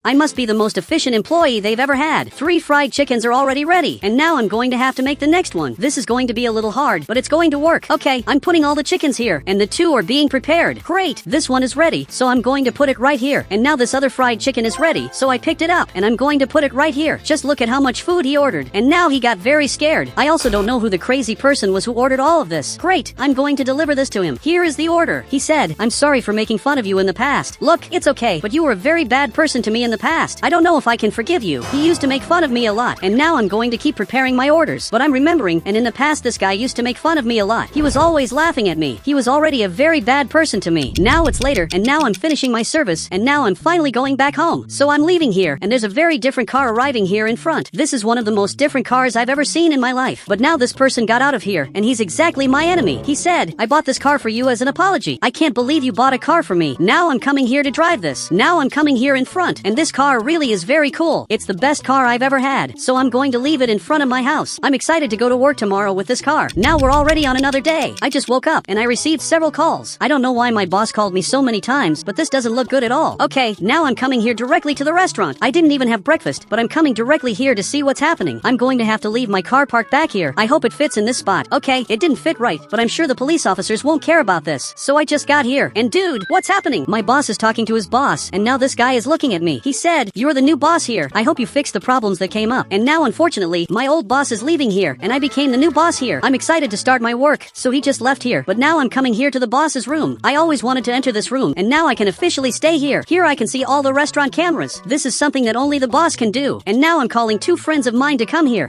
Speaker 1: I must be the most efficient employee they've ever had. 3 fried chickens are already ready, and now I'm going to have to make the next one. This is going to be a little hard, but it's going to work. Okay, I'm putting all the chickens here, and the 2 are being prepared. Great, this one is ready, so I'm going to put it right here. And now this other fried chicken is ready, so I picked it up, and I'm going to put it right here. Just look at how much food he ordered, and now he got very scared. I also don't know who the crazy person was who ordered all of this. Great, I'm going to deliver this to him. Here is the order. He said, I'm sorry for making fun of you in the past. Look, it's okay, but you were a very bad person to me in in the past. I don't know if I can forgive you. He used to make fun of me a lot, and now I'm going to keep preparing my orders. But I'm remembering, and in the past this guy used to make fun of me a lot. He was always laughing at me. He was already a very bad person to me. Now it's later, and now I'm finishing my service, and now I'm finally going back home. So I'm leaving here, and there's a very different car arriving here in front. This is one of the most different cars I've ever seen in my life. But now this person got out of here, and he's exactly my enemy. He said, I bought this car for you as an apology. I can't believe you bought a car for me. Now I'm coming here to drive this. Now I'm coming here in front, and this car really is very cool. It's the best car I've ever had, so I'm going to leave it in front of my house. I'm excited to go to work tomorrow with this car. Now we're already on another day. I just woke up, and I received several calls. I don't know why my boss called me so many times, but this doesn't look good at all. Okay, now I'm coming here directly to the restaurant. I didn't even have breakfast, but I'm coming directly here to see what's happening. I'm going to have to leave my car parked back here. I hope it fits in this spot. Okay, it didn't fit right, but I'm sure the police officers won't care about this. So I just got here. And dude, what's happening? My boss is talking to his boss, and now this guy is looking at me. He said, you're the new boss here. I hope you fixed the problems that came up. And now unfortunately, my old boss is leaving here, and I became the new boss here. I'm excited to start my work, so he just left here. But now I'm coming here to the boss's room. I always wanted to enter this room, and now I can officially stay here. Here I can see all the restaurant cameras. This is something that only the boss can do. And now I'm calling 2 friends of mine to come here.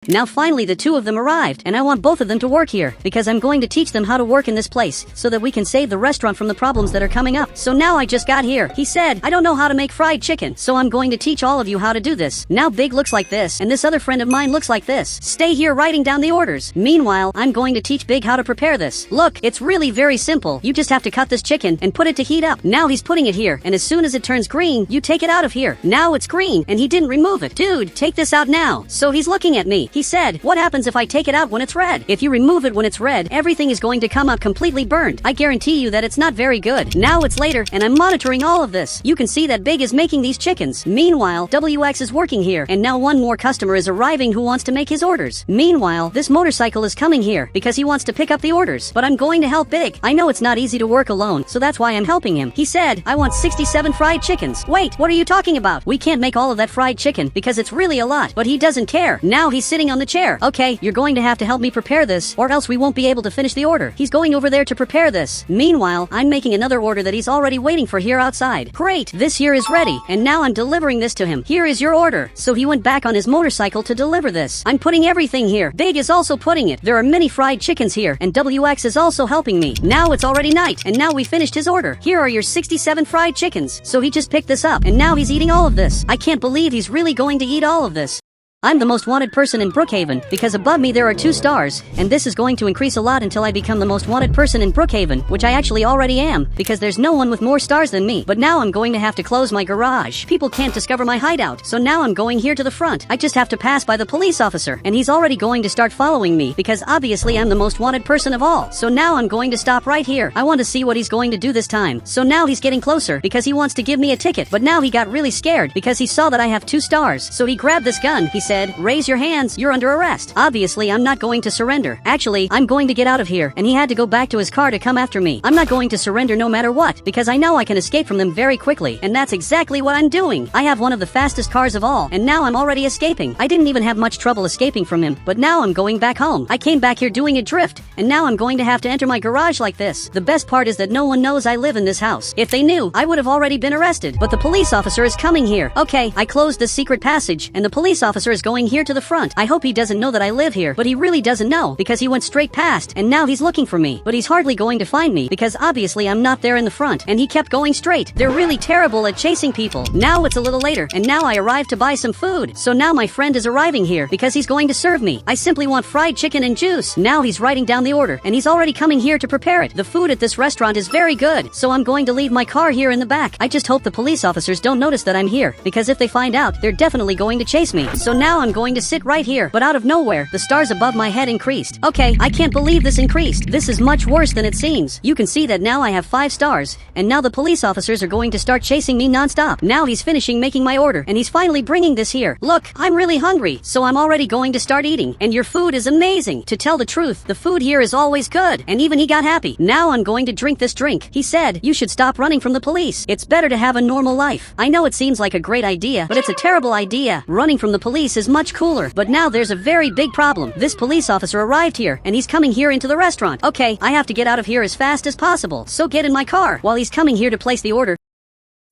Speaker 1: Now finally the 2 of them arrived, and I want both of them to work here, because I'm going to teach them how to work in this place, so that we can save the restaurant from the problems that are coming up. So now I just got here. He said, I don't know how to make fried chicken, so I'm going to teach all of you how to do this. Now Big looks like this, and this other friend of mine looks like this. Stay here writing down the orders. Meanwhile, I'm going to teach Big how to prepare this. Look, it's really very simple. You just have to cut this chicken and put it to heat up. Now he's putting it here, and as soon as it turns green, you take it out of here. Now it's green, and he didn't remove it. Dude, take this out now. So he's looking at me. He said, what happens if I take it out when it's red? If you remove it when it's red, everything is going to come out completely burned. I guarantee you that it's not very good. Now it's later, and I'm monitoring all of this. You can see that Big is making these chickens. Meanwhile, WX is working here, and now one more customer is arriving who wants to make his orders. Meanwhile, this motorcycle is coming here because he wants to pick up the orders. But I'm going to help Big. I know it's not easy to work alone, so that's why I'm helping him. He said, I want 67 fried chickens. Wait, what are you talking about? We can't make all of that fried chicken because it's really a lot. But he doesn't care. Now he's sitting on the chair. Okay, you're going to have to help me prepare this, or else we won't be able to finish the order. He's going over there to prepare this. Meanwhile, I'm making another order that he's already waiting for here outside. Great, this here is ready, and now I'm delivering this to him. Here is your order. So he went back on his motorcycle to deliver this. I'm putting everything here. Big is also putting it. There are many fried chickens here, and WX is also helping me. Now it's already night, and now we finished his order. Here are your 67 fried chickens. So he just picked this up, and now he's eating all of this. I can't believe he's really going to eat all of this. I'm the most wanted person in Brookhaven, because above me there are 2 stars, and this is going to increase a lot until I become the most wanted person in Brookhaven, which I actually already am, because there's no one with more stars than me. But now I'm going to have to close my garage. People can't discover my hideout, so now I'm going here to the front. I just have to pass by the police officer, and he's already going to start following me, because obviously I'm the most wanted person of all. So now I'm going to stop right here. I want to see what he's going to do this time. So now he's getting closer, because he wants to give me a ticket, but now he got really scared, because he saw that I have 2 stars. So he grabbed this gun. He said, raise your hands, you're under arrest. Obviously, I'm not going to surrender. Actually, I'm going to get out of here, and he had to go back to his car to come after me. I'm not going to surrender no matter what, because I know I can escape from them very quickly, and that's exactly what I'm doing. I have one of the fastest cars of all, and now I'm already escaping. I didn't even have much trouble escaping from him, but now I'm going back home. I came back here doing a drift, and now I'm going to have to enter my garage like this. The best part is that no one knows I live in this house. If they knew, I would have already been arrested, but the police officer is coming here. Okay, I closed the secret passage, and the police officer is going here to the front. I hope he doesn't know that I live here, but he really doesn't know, because he went straight past, and now he's looking for me. But he's hardly going to find me, because obviously I'm not there in the front, and he kept going straight. They're really terrible at chasing people. Now it's a little later, and now I arrived to buy some food. So now my friend is arriving here, because he's going to serve me. I simply want fried chicken and juice. Now he's writing down the order, and he's already coming here to prepare it. The food at this restaurant is very good, so I'm going to leave my car here in the back. I just hope the police officers don't notice that I'm here, because if they find out, they're definitely going to chase me. So now I'm going to sit right here, but out of nowhere, the stars above my head increased. Okay, I can't believe this increased. This is much worse than it seems. You can see that now I have 5 stars, and now the police officers are going to start chasing me non-stop. Now he's finishing making my order, and he's finally bringing this here. Look, I'm really hungry, so I'm already going to start eating, and your food is amazing. To tell the truth, the food here is always good, and even he got happy. Now I'm going to drink this drink. He said, you should stop running from the police. It's better to have a normal life. I know it seems like a great idea, but it's a terrible idea. Running from the police is much cooler, but now there's a very big problem. This police officer arrived here, and he's coming here into the restaurant. Okay, I have to get out of here as fast as possible, so get in my car while he's coming here to place the order.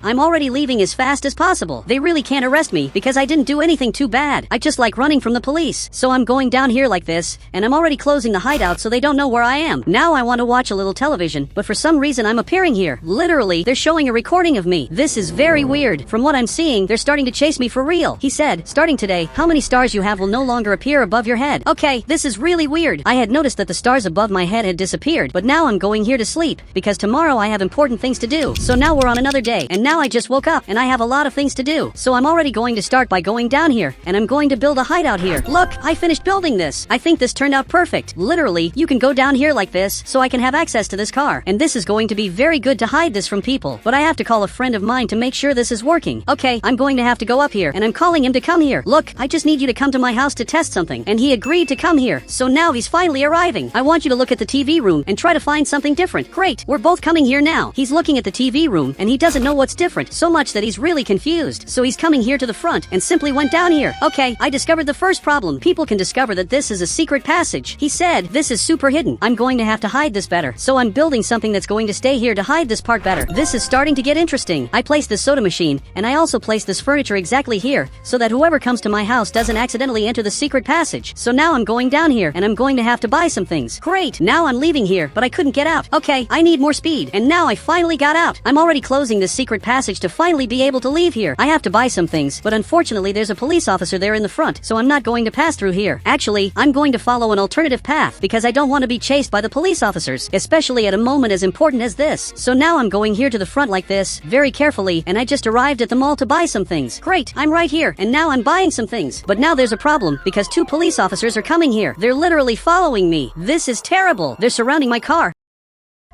Speaker 1: I'm already leaving as fast as possible. They really can't arrest me because I didn't do anything too bad. I just like running from the police. So I'm going down here like this, and I'm already closing the hideout so they don't know where I am. Now I want to watch a little television, but for some reason I'm appearing here. Literally, they're showing a recording of me. This is very weird. From what I'm seeing, they're starting to chase me for real. He said, starting today, how many stars you have will no longer appear above your head. Okay, this is really weird. I had noticed that the stars above my head had disappeared, but now I'm going here to sleep because tomorrow I have important things to do. So now we're on another day, and now I just woke up and I have a lot of things to do. So I'm already going to start by going down here, and I'm going to build a hideout here. Look, I finished building this. I think this turned out perfect. Literally, you can go down here like this so I can have access to this car. And this is going to be very good to hide this from people. But I have to call a friend of mine to make sure this is working. Okay, I'm going to have to go up here, and I'm calling him to come here. Look, I just need you to come to my house to test something. And he agreed to come here. So now he's finally arriving. I want you to look at the TV room and try to find something different. Great, we're both coming here now. He's looking at the TV room and he doesn't know what's different, so much that he's really confused. So he's coming here to the front and simply went down here. Okay, I discovered the first problem. People can discover that this is a secret passage. He said, this is super hidden. I'm going to have to hide this better. So I'm building something that's going to stay here to hide this part better. This is starting to get interesting. I placed this soda machine, and I also placed this furniture exactly here, so that whoever comes to my house doesn't accidentally enter the secret passage. So now I'm going down here, and I'm going to have to buy some things. Great, now I'm leaving here, but I couldn't get out. Okay, I need more speed. And now I finally got out. I'm already closing this secret passage to finally be able to leave here. I have to buy some things, but unfortunately there's a police officer there in the front, so I'm not going to pass through here. Actually, I'm going to follow an alternative path because I don't want to be chased by the police officers, especially at a moment as important as this. So now I'm going here to the front like this, very carefully, and I just arrived at the mall to buy some things. Great, I'm right here, and now I'm buying some things. But now there's a problem because 2 police officers are coming here. They're literally following me. This is terrible. They're surrounding my car.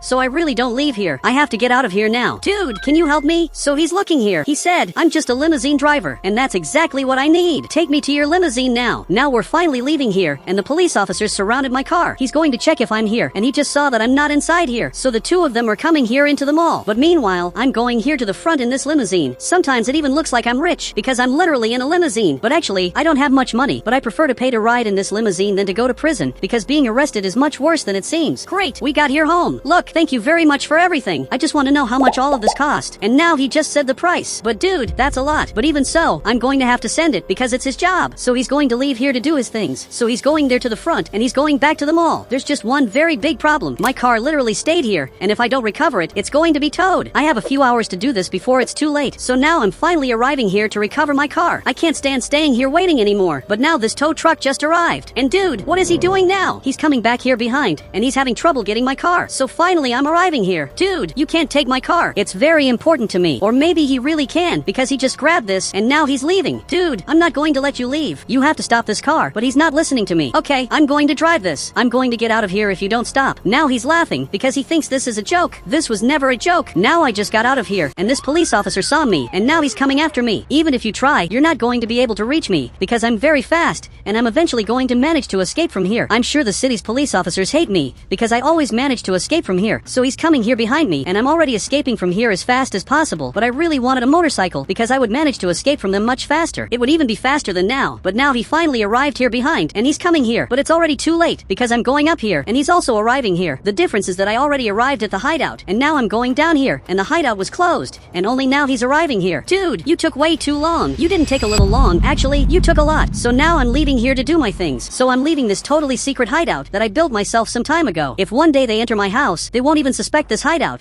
Speaker 1: So I really don't leave here. I have to get out of here now. Dude, can you help me? So he's looking here. He said, I'm just a limousine driver, and that's exactly what I need. Take me to your limousine now. Now we're finally leaving here, and the police officers surrounded my car. He's going to check if I'm here, and he just saw that I'm not inside here. So the 2 of them are coming here into the mall. But meanwhile, I'm going here to the front in this limousine. Sometimes it even looks like I'm rich, because I'm literally in a limousine. But actually, I don't have much money, but I prefer to pay to ride in this limousine than to go to prison, because being arrested is much worse than it seems. Great, we got here home. Look, thank you very much for everything. I just want to know how much all of this cost. And now he just said the price. But dude, that's a lot. But even so, I'm going to have to send it because it's his job. So he's going to leave here to do his things. So he's going there to the front and he's going back to the mall. There's just one very big problem. My car literally stayed here, and if I don't recover it, it's going to be towed. I have a few hours to do this before it's too late. So now I'm finally arriving here to recover my car. I can't stand staying here waiting anymore. But now this tow truck just arrived. And dude, what is he doing now? He's coming back here behind and he's having trouble getting my car. So finally I'm arriving here. Dude, you can't take my car. It's very important to me. Or maybe he really can because he just grabbed this and now he's leaving. Dude, I'm not going to let you leave. You have to stop this car. But he's not listening to me. Okay, I'm going to drive this. I'm going to get out of here if you don't stop. Now he's laughing because he thinks this is a joke. This was never a joke. Now I just got out of here and this police officer saw me and now he's coming after me. Even if you try, you're not going to be able to reach me because I'm very fast and I'm eventually going to manage to escape from here. I'm sure the city's police officers hate me because I always manage to escape from here. So he's coming here behind me and I'm already escaping from here as fast as possible, but I really wanted a motorcycle because I would manage to escape from them much faster. It would even be faster than now, but now he finally arrived here behind and he's coming here, but it's already too late because I'm going up here and he's also arriving here. The difference is that I already arrived at the hideout and now I'm going down here and the hideout was closed and only now he's arriving here. Dude, you took way too long. You didn't take a little long. Actually, you took a lot. So now I'm leaving here to do my things. So I'm leaving this totally secret hideout that I built myself some time ago. If one day they enter my house, they won't even suspect this hideout,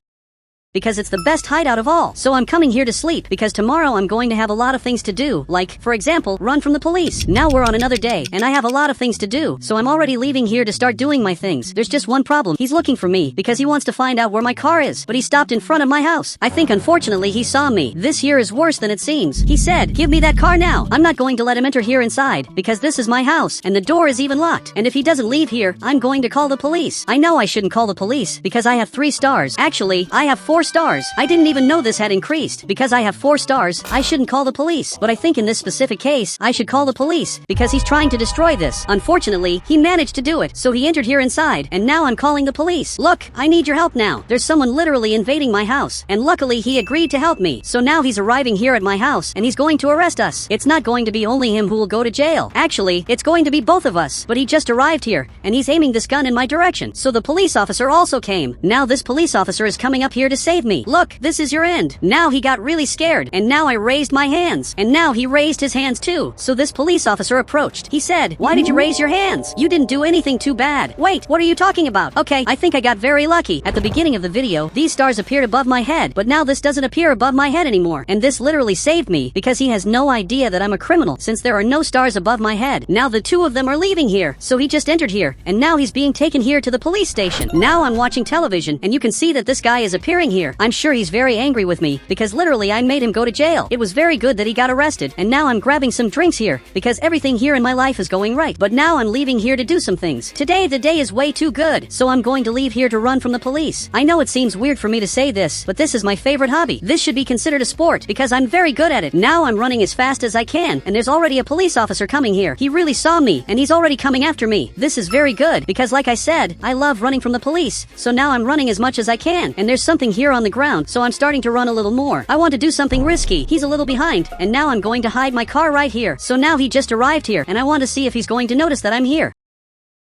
Speaker 1: because it's the best hideout of all. So I'm coming here to sleep because tomorrow I'm going to have a lot of things to do, like, for example, run from the police. Now we're on another day, and I have a lot of things to do, so I'm already leaving here to start doing my things. There's just one problem. He's looking for me because he wants to find out where my car is, but he stopped in front of my house. I think unfortunately he saw me. This here is worse than it seems. He said, give me that car now. I'm not going to let him enter here inside because this is my house, and the door is even locked. And if he doesn't leave here, I'm going to call the police. I know I shouldn't call the police because I have 3 stars. Actually, I have 4 stars. I didn't even know this had increased. Because I have 4 stars, I shouldn't call the police. But I think in this specific case, I should call the police because he's trying to destroy this. Unfortunately, he managed to do it. So he entered here inside, and now I'm calling the police. Look, I need your help now. There's someone literally invading my house, and luckily he agreed to help me. So now he's arriving here at my house, and he's going to arrest us. It's not going to be only him who will go to jail. Actually, it's going to be both of us. But he just arrived here, and he's aiming this gun in my direction. So the police officer also came. Now this police officer is coming up here to save save me. Look, this is your end. Now he got really scared, and now I raised my hands, and now he raised his hands too. So this police officer approached. He said, "Why did you raise your hands? You didn't do anything too bad." Wait, what are you talking about? Okay, I think I got very lucky. At the beginning of the video, these stars appeared above my head, but now this doesn't appear above my head anymore. And this literally saved me, because he has no idea that I'm a criminal, since there are no stars above my head. Now the two of them are leaving here, so he just entered here, and now he's being taken here to the police station. Now I'm watching television, and you can see that this guy is appearing here. I'm sure he's very angry with me, because literally I made him go to jail. It was very good that he got arrested, and now I'm grabbing some drinks here, because everything here in my life is going right. But now I'm leaving here to do some things. Today the day is way too good, so I'm going to leave here to run from the police. I know it seems weird for me to say this, but this is my favorite hobby. This should be considered a sport, because I'm very good at it. Now I'm running as fast as I can, and there's already a police officer coming here. He really saw me, and he's already coming after me. This is very good, because like I said, I love running from the police. So now I'm running as much as I can, and there's something here on the ground, so I'm starting to run a little more. I want to do something risky. He's a little behind, and now I'm going to hide my car right here. So now he just arrived here, and I want to see if he's going to notice that I'm here.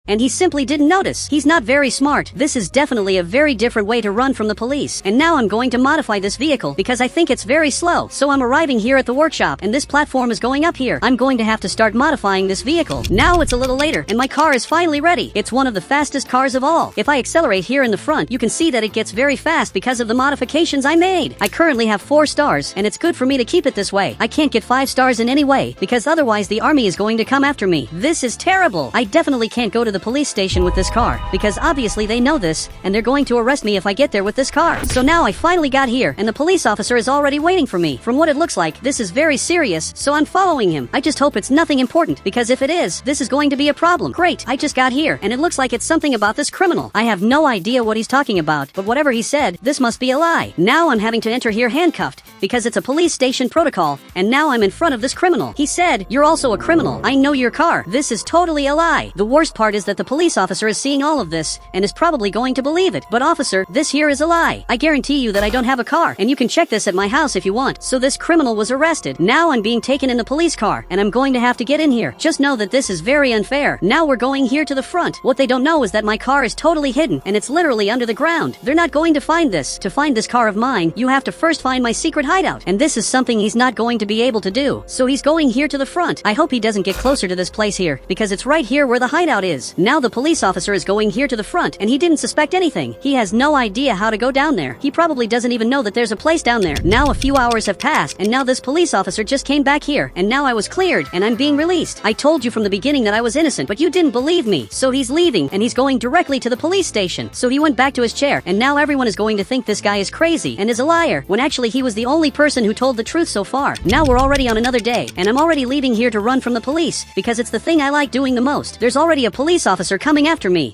Speaker 1: And he simply didn't notice. He's not very smart. This is definitely a very different way to run from the police. And now I'm going to modify this vehicle because I think it's very slow. So I'm arriving here at the workshop, and this platform is going up here. I'm going to have to start modifying this vehicle. Now it's a little later, and my car is finally ready. It's one of the fastest cars of all. If I accelerate here in the front, you can see that it gets very fast because of the modifications I made. I currently have 4 stars, and it's good for me to keep it this way. I can't get 5 stars in any way, because otherwise the army is going to come after me. This is terrible. I definitely can't go to the police station with this car, because obviously they know this, and they're going to arrest me if I get there with this car. So now I finally got here, and the police officer is already waiting for me. From what it looks like, this is very serious, so I'm following him. I just hope it's nothing important, because if it is, this is going to be a problem. Great, I just got here, and it looks like it's something about this criminal. I have no idea what he's talking about, but whatever he said, this must be a lie. Now I'm having to enter here handcuffed, because it's a police station protocol, and now I'm in front of this criminal. He said, "You're also a criminal. I know your car." This is totally a lie. The worst part is that the police officer is seeing all of this, and is probably going to believe it. But officer, this here is a lie. I guarantee you that I don't have a car, and you can check this at my house if you want. So this criminal was arrested. Now I'm being taken in the police car, and I'm going to have to get in here. Just know that this is very unfair. Now we're going here to the front. What they don't know is that my car is totally hidden, and it's literally under the ground. They're not going to find this. To find this car of mine, you have to first find my secret hideout, and this is something he's not going to be able to do. So he's going here to the front. I hope he doesn't get closer to this place here, because it's right here where the hideout is. Now the police officer is going here to the front, and he didn't suspect anything. He has no idea how to go down there. He probably doesn't even know that there's a place down there. Now a few hours have passed, and now this police officer just came back here, and now I was cleared, and I'm being released. I told you from the beginning that I was innocent, but you didn't believe me. So he's leaving, and he's going directly to the police station. So he went back to his chair, and now everyone is going to think this guy is crazy and is a liar, when actually he was the only person who told the truth so far. Now we're already on another day, and I'm already leaving here to run from the police, because it's the thing I like doing the most. There's already a police officer coming after me.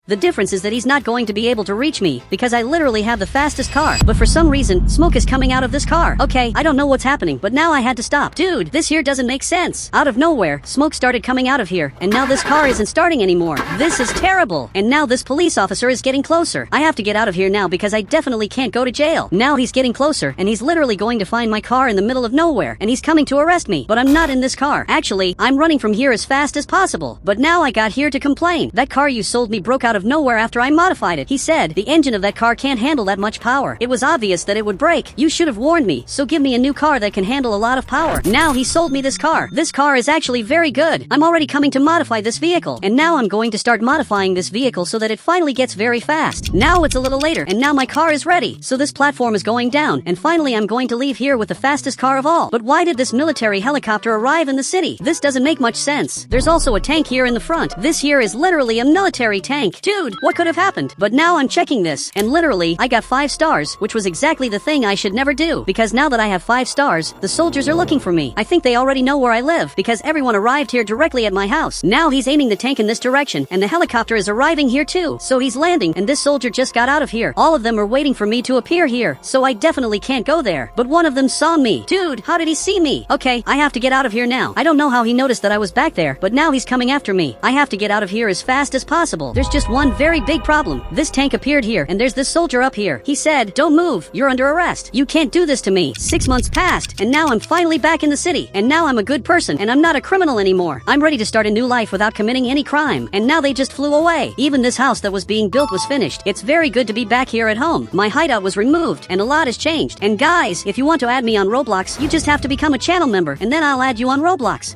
Speaker 1: The difference is that he's not going to be able to reach me, because I literally have the fastest car. But for some reason, smoke is coming out of this car. Okay, I don't know what's happening, but now I had to stop. Dude, this here doesn't make sense. Out of nowhere, smoke started coming out of here, and now this car isn't starting anymore. This is terrible. And now this police officer is getting closer. I have to get out of here now, because I definitely can't go to jail. Now he's getting closer, and he's literally going to find my car in the middle of nowhere, and he's coming to arrest me. But I'm not in this car. Actually, I'm running from here as fast as possible. But now I got here to complain. That car you sold me broke out of nowhere after I modified it. He said, "The engine of that car can't handle that much power. It was obvious that it would break. You should have warned me, so give me a new car that can handle a lot of power." Now he sold me this car. This car is actually very good. I'm already coming to modify this vehicle, and now I'm going to start modifying this vehicle so that it finally gets very fast. Now it's a little later, and now my car is ready. So this platform is going down, and finally I'm going to leave here with the fastest car of all. But why did this military helicopter arrive in the city? This doesn't make much sense. There's also a tank here in the front. This here is literally a military tank. Dude, what could have happened? But now I'm checking this, and literally, I got 5 stars, which was exactly the thing I should never do, because now that I have 5 stars, the soldiers are looking for me. I think they already know where I live, because everyone arrived here directly at my house. Now he's aiming the tank in this direction, and the helicopter is arriving here too. So he's landing, and this soldier just got out of here. All of them are waiting for me to appear here, so I definitely can't go there. But one of them saw me. Dude, how did he see me? Okay, I have to get out of here now. I don't know how he noticed that I was back there, but now he's coming after me. I have to get out of here as fast as possible. There's just one very big problem. This tank appeared here, and there's this soldier up here. He said, "Don't move. You're under arrest. You can't do this to me." 6 months passed, and now I'm finally back in the city. And now I'm a good person, and I'm not a criminal anymore. I'm ready to start a new life without committing any crime. And now they just flew away. Even this house that was being built was finished. It's very good to be back here at home. My hideout was removed, and a lot has changed. And guys, if you want to add me on Roblox, you just have to become a channel member, and then I'll add you on Roblox.